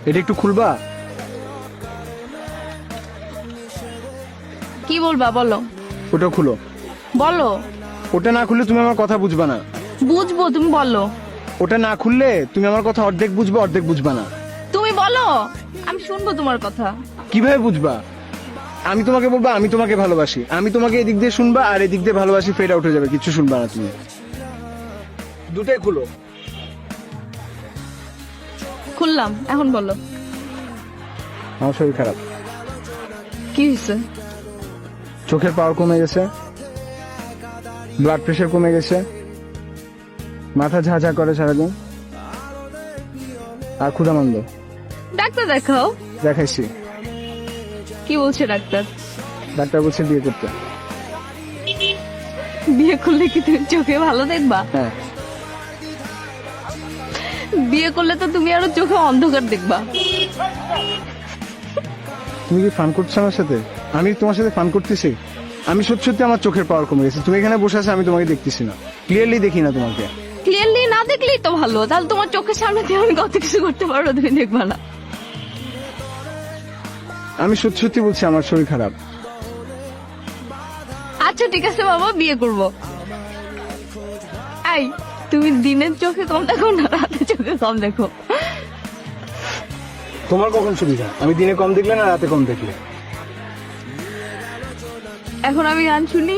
এটা একটু খুলবা? কি বলবা বলো? ওটা খুলো। বলো। ওটা না খুললে তুমি আমার কথা বুঝবা না। বুঝবো, তুমি বলো। ওটা না খুললে তুমি আমার কথা অর্ধেক বুঝবে, অর্ধেক বুঝবা না। তুমি বলো, আমি শুনবো তোমার কথা। কিভাবে বুঝবা? আমি তোমাকে বলবো আমি তোমাকে ভালোবাসি, আমি তোমাকে এদিক দিয়ে শুনবা আর এদিক দিয়ে ভালোবাসি ফেড আউট হয়ে যাবে, কিছু শুনবা না তুমি। দুটাই খুলো। খুললাম, এখন বলো। আমার শরীর খারাপ। কি হয়েছে? চোখের পাওয়ার কমে গেছে, ব্লাড প্রেশার কমে গেছে, মাথা ঝাঁঝা করে সারাদিন, আর ক্ষুধামন্দ। ডাক্তার দেখাও। দেখাইছি। কি বলছে ডাক্তার? ডাক্তার বলছে বিয়ে করতে। বিয়ে করলে কি তুমি চোখে ভালো দেখবা? হ্যাঁ। বিয়ে করলে তো তুমি আরো চোখে অন্ধকার দেখবা। তুমি কি ফান করছো আমার সাথে? আমি তোমার সাথে ফান করতেছি? আমি সত্যি সত্যি আমার চোখের পাওয়ার কমে গেছে। তুমি এখানে বসে আছো, আমি তোমাকে দেখতেছি না, ক্লিয়ারলি দেখি না তোমাকে। ক্লিয়ারলি না দেখলেই তো ভালো, তাহলে তোমার চোখের সামনে দিয়ে আমি কত কিছু করতে পারবো, তুমি দেখবা না। আমি সত্যি সত্যি বলছি আমার শরীর খারাপ। আচ্ছা ঠিক আছে বাবা, বিয়ে করব। এই, তুমি দিনের চোখে কম দেখো না রাতে চোখে কম দেখো? তোমার কখন সুবিধা? আমি দিনে কম দেখলে না রাতে কম দেখলে? এখন আমি গান শুনি।